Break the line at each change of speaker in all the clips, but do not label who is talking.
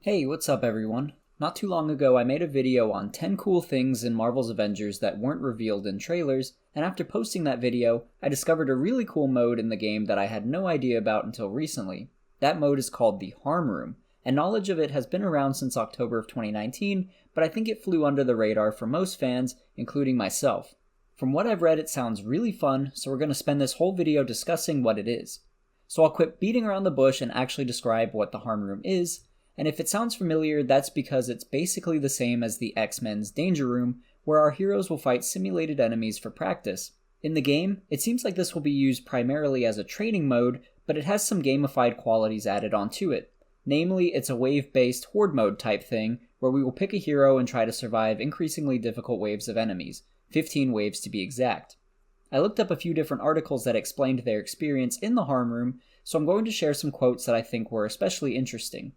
Hey, what's up everyone? Not too long ago I made a video on 10 cool things in Marvel's Avengers that weren't revealed in trailers, and after posting that video, I discovered a really cool mode in the game that I had no idea about until recently. That mode is called the H.A.R.M room, and knowledge of it has been around since October of 2019, but I think it flew under the radar for most fans, including myself. From what I've read, it sounds really fun, so we're going to spend this whole video discussing what it is. So I'll quit beating around the bush and actually describe what the H.A.R.M room is. And if it sounds familiar, that's because it's basically the same as the X-Men's Danger Room, where our heroes will fight simulated enemies for practice. In the game, it seems like this will be used primarily as a training mode, but it has some gamified qualities added onto it. Namely, it's a wave-based horde mode type thing, where we will pick a hero and try to survive increasingly difficult waves of enemies, 15 waves to be exact. I looked up a few different articles that explained their experience in the H.A.R.M room, so I'm going to share some quotes that I think were especially interesting.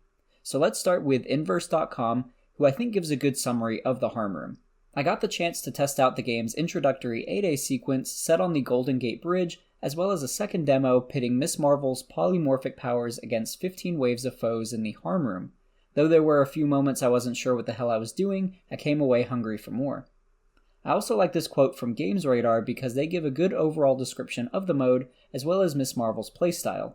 So let's start with Inversecom, who I think gives a good summary of the H.A.R.M room. I got the chance to test out the game's introductory 8A sequence set on the Golden Gate Bridge, as well as a second demo pitting Ms. Marvel's polymorphic powers against 15 waves of foes in the H.A.R.M room. Though there were a few moments I wasn't sure what the hell I was doing, I came away hungry for more. I also like this quote from Games Radar because they give a good overall description of the mode, as well as Ms. Marvel's playstyle.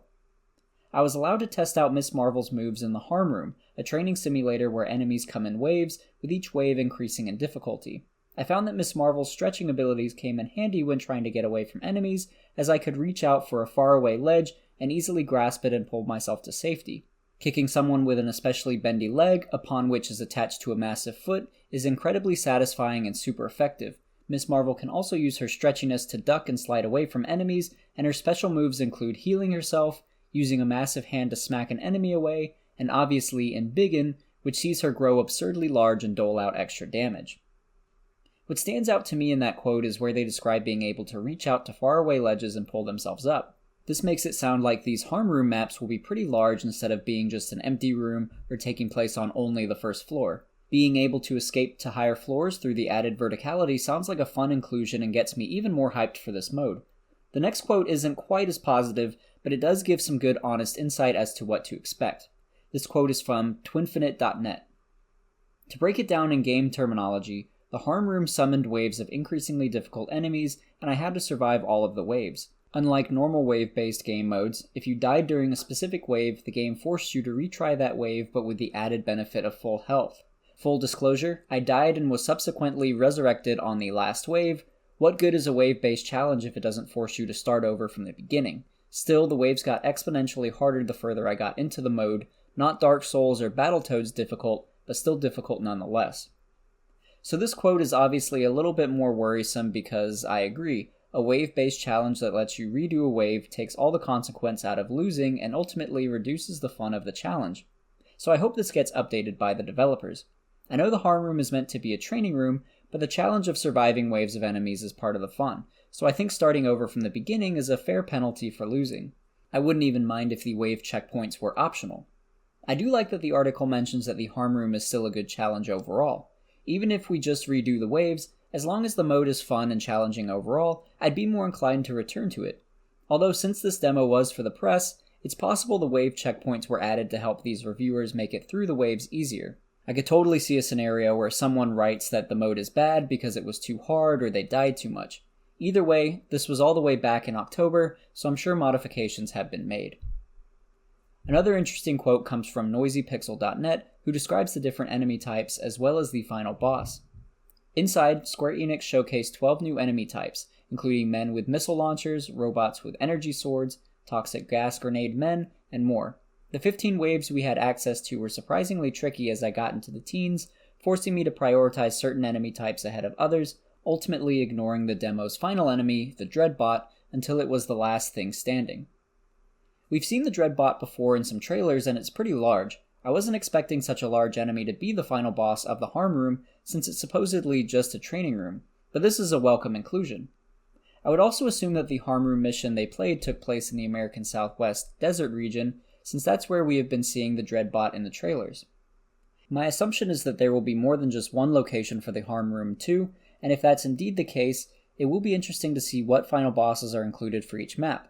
I was allowed to test out Ms. Marvel's moves in the H.A.R.M room, a training simulator where enemies come in waves, with each wave increasing in difficulty. I found that Ms. Marvel's stretching abilities came in handy when trying to get away from enemies, as I could reach out for a faraway ledge and easily grasp it and pull myself to safety. Kicking someone with an especially bendy leg, upon which is attached to a massive foot, is incredibly satisfying and super effective. Ms. Marvel can also use her stretchiness to duck and slide away from enemies, and her special moves include healing herself, using a massive hand to smack an enemy away, and obviously Embiggen, which sees her grow absurdly large and dole out extra damage. What stands out to me in that quote is where they describe being able to reach out to faraway ledges and pull themselves up. This makes it sound like these H.A.R.M room maps will be pretty large instead of being just an empty room or taking place on only the first floor. Being able to escape to higher floors through the added verticality sounds like a fun inclusion and gets me even more hyped for this mode. The next quote isn't quite as positive, but it does give some good honest insight as to what to expect. This quote is from twinfinite.net. To break it down in game terminology, the H.A.R.M room summoned waves of increasingly difficult enemies, and I had to survive all of the waves. Unlike normal wave-based game modes, if you died during a specific wave, the game forced you to retry that wave but with the added benefit of full health. Full disclosure, I died and was subsequently resurrected on the last wave. What good is a wave-based challenge if it doesn't force you to start over from the beginning? Still, the waves got exponentially harder the further I got into the mode, not Dark Souls or Battletoads difficult, but still difficult nonetheless. So this quote is obviously a little bit more worrisome because, I agree, a wave-based challenge that lets you redo a wave takes all the consequence out of losing and ultimately reduces the fun of the challenge. So I hope this gets updated by the developers. I know the H.A.R.M room is meant to be a training room, but the challenge of surviving waves of enemies is part of the fun, so I think starting over from the beginning is a fair penalty for losing. I wouldn't even mind if the wave checkpoints were optional. I do like that the article mentions that the H.A.R.M room is still a good challenge overall. Even if we just redo the waves, as long as the mode is fun and challenging overall, I'd be more inclined to return to it. Although since this demo was for the press, it's possible the wave checkpoints were added to help these reviewers make it through the waves easier. I could totally see a scenario where someone writes that the mode is bad because it was too hard or they died too much. Either way, this was all the way back in October, so I'm sure modifications have been made. Another interesting quote comes from noisypixel.net, who describes the different enemy types as well as the final boss. Inside, Square Enix showcased 12 new enemy types, including men with missile launchers, robots with energy swords, toxic gas grenade men, and more. The 15 waves we had access to were surprisingly tricky as I got into the teens, forcing me to prioritize certain enemy types ahead of others, ultimately ignoring the demo's final enemy, the Dreadbot, until it was the last thing standing. We've seen the Dreadbot before in some trailers and it's pretty large. I wasn't expecting such a large enemy to be the final boss of the H.A.R.M room since it's supposedly just a training room, but this is a welcome inclusion. I would also assume that the H.A.R.M room mission they played took place in the American Southwest desert region, since that's where we have been seeing the Dreadbot in the trailers. My assumption is that there will be more than just one location for the H.A.R.M room too, and if that's indeed the case, it will be interesting to see what final bosses are included for each map.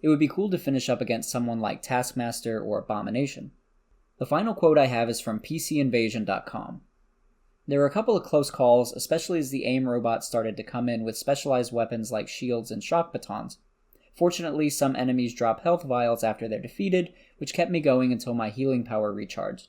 It would be cool to finish up against someone like Taskmaster or Abomination. The final quote I have is from PCinvasion.com. There were a couple of close calls, especially as the AIM robots started to come in with specialized weapons like shields and shock batons. Fortunately, some enemies drop health vials after they're defeated, which kept me going until my healing power recharged.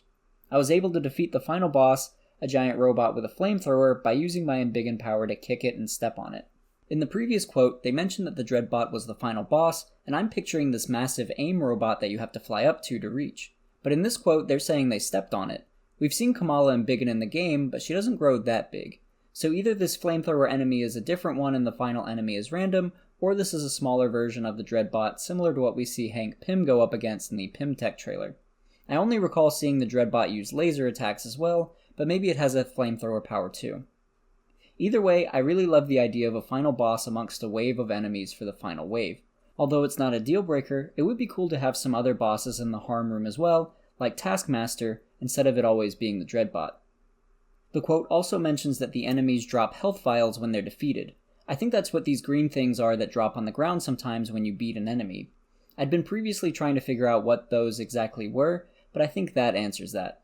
I was able to defeat the final boss, a giant robot with a flamethrower, by using my embiggen power to kick it and step on it. In the previous quote, they mentioned that the Dreadbot was the final boss, and I'm picturing this massive AIM robot that you have to fly up to reach. But in this quote, they're saying they stepped on it. We've seen Kamala embiggen in the game, but she doesn't grow that big. So either this flamethrower enemy is a different one and the final enemy is random, or this is a smaller version of the Dreadbot, similar to what we see Hank Pym go up against in the Pym Tech trailer. I only recall seeing the Dreadbot use laser attacks as well, but maybe it has a flamethrower power too. Either way, I really love the idea of a final boss amongst a wave of enemies for the final wave. Although it's not a deal breaker, it would be cool to have some other bosses in the H.A.R.M room as well, like Taskmaster, instead of it always being the Dreadbot. The quote also mentions that the enemies drop health vials when they're defeated. I think that's what these green things are that drop on the ground sometimes when you beat an enemy. I'd been previously trying to figure out what those exactly were, but I think that answers that.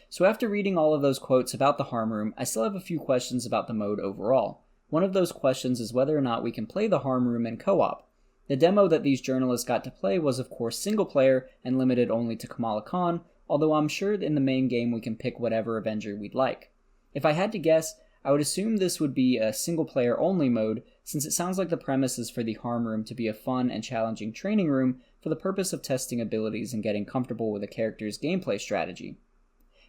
So after reading all of those quotes about the H.A.R.M room, I still have a few questions about the mode overall. One of those questions is whether or not we can play the H.A.R.M room in co-op. The demo that these journalists got to play was of course single player and limited only to Kamala Khan, although I'm sure in the main game we can pick whatever Avenger we'd like. If I had to guess, I would assume this would be a single player only mode, since it sounds like the premise is for the H.A.R.M room to be a fun and challenging training room for the purpose of testing abilities and getting comfortable with a character's gameplay strategy.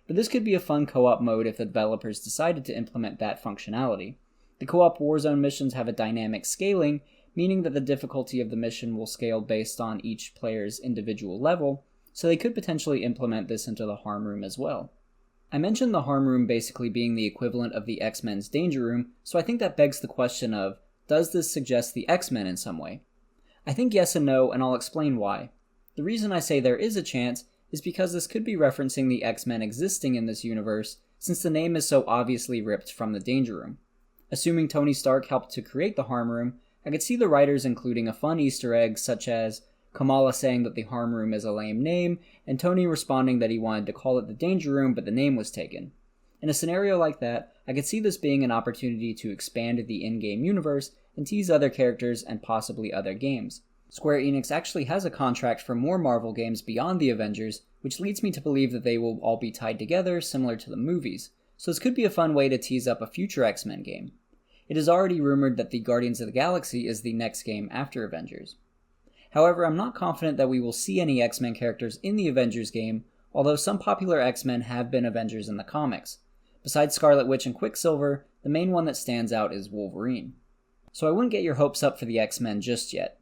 But this could be a fun co-op mode if the developers decided to implement that functionality. The co-op Warzone missions have a dynamic scaling, meaning that the difficulty of the mission will scale based on each player's individual level, so they could potentially implement this into the H.A.R.M room as well. I mentioned the H.A.R.M room basically being the equivalent of the X-Men's Danger Room, so I think that begs the question of, does this suggest the X-Men in some way? I think yes and no, and I'll explain why. The reason I say there is a chance is because this could be referencing the X-Men existing in this universe, since the name is so obviously ripped from the Danger Room. Assuming Tony Stark helped to create the H.A.R.M room, I could see the writers including a fun Easter egg such as Kamala saying that the H.A.R.M room is a lame name, and Tony responding that he wanted to call it the Danger Room but the name was taken. In a scenario like that, I could see this being an opportunity to expand the in-game universe and tease other characters and possibly other games. Square Enix actually has a contract for more Marvel games beyond the Avengers, which leads me to believe that they will all be tied together similar to the movies, so this could be a fun way to tease up a future X-Men game. It is already rumored that the Guardians of the Galaxy is the next game after Avengers. However, I'm not confident that we will see any X-Men characters in the Avengers game, although some popular X-Men have been Avengers in the comics. Besides Scarlet Witch and Quicksilver, the main one that stands out is Wolverine. So I wouldn't get your hopes up for the X-Men just yet.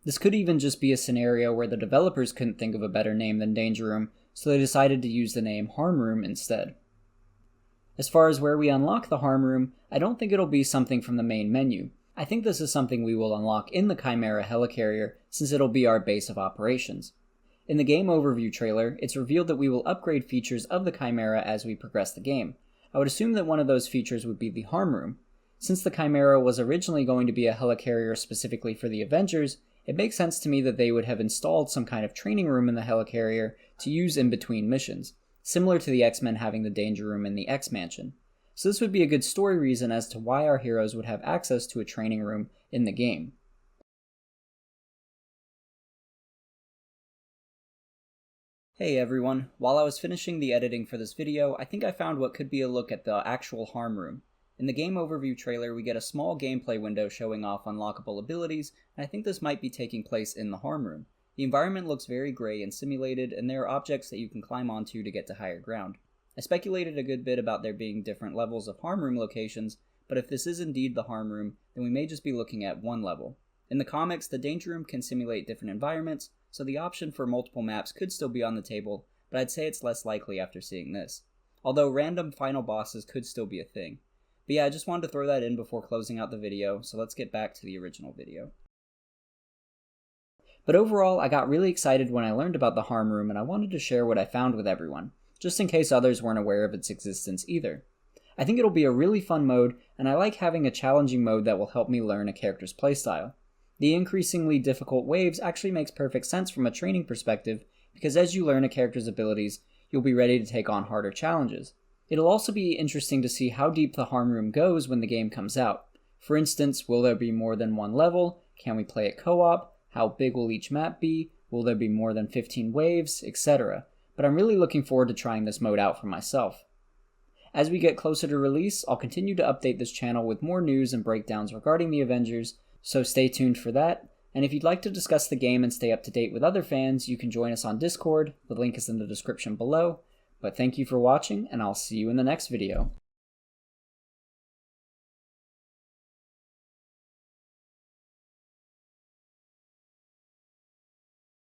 This could even just be a scenario where the developers couldn't think of a better name than Danger Room, so they decided to use the name H.A.R.M room instead. As far as where we unlock the H.A.R.M room, I don't think it'll be something from the main menu. I think this is something we will unlock in the Chimera helicarrier, since it'll be our base of operations. In the game overview trailer, it's revealed that we will upgrade features of the Chimera as we progress the game. I would assume that one of those features would be the H.A.R.M room. Since the Chimera was originally going to be a helicarrier specifically for the Avengers, it makes sense to me that they would have installed some kind of training room in the helicarrier to use in between missions, similar to the X-Men having the Danger Room in the X-Mansion. So this would be a good story reason as to why our heroes would have access to a training room in the game. Hey everyone, while I was finishing the editing for this video, I think I found what could be a look at the actual H.A.R.M room. In the game overview trailer, we get a small gameplay window showing off unlockable abilities, and I think this might be taking place in the H.A.R.M room. The environment looks very gray and simulated, and there are objects that you can climb onto to get to higher ground. I speculated a good bit about there being different levels of H.A.R.M room locations, but if this is indeed the H.A.R.M room, then we may just be looking at one level. In the comics, the Danger Room can simulate different environments, so the option for multiple maps could still be on the table, but I'd say it's less likely after seeing this. Although random final bosses could still be a thing. But yeah, I just wanted to throw that in before closing out the video, so let's get back to the original video. But overall, I got really excited when I learned about the H.A.R.M room, and I wanted to share what I found with everyone, just in case others weren't aware of its existence either. I think it'll be a really fun mode, and I like having a challenging mode that will help me learn a character's playstyle. The increasingly difficult waves actually makes perfect sense from a training perspective, because as you learn a character's abilities, you'll be ready to take on harder challenges. It'll also be interesting to see how deep the H.A.R.M room goes when the game comes out. For instance, will there be more than one level? Can we play it co-op? How big will each map be? Will there be more than 15 waves? Etc. But I'm really looking forward to trying this mode out for myself. As we get closer to release, I'll continue to update this channel with more news and breakdowns regarding the Avengers, so stay tuned for that. And if you'd like to discuss the game and stay up to date with other fans, you can join us on Discord. The link is in the description below. But thank you for watching, and I'll see you in the next video.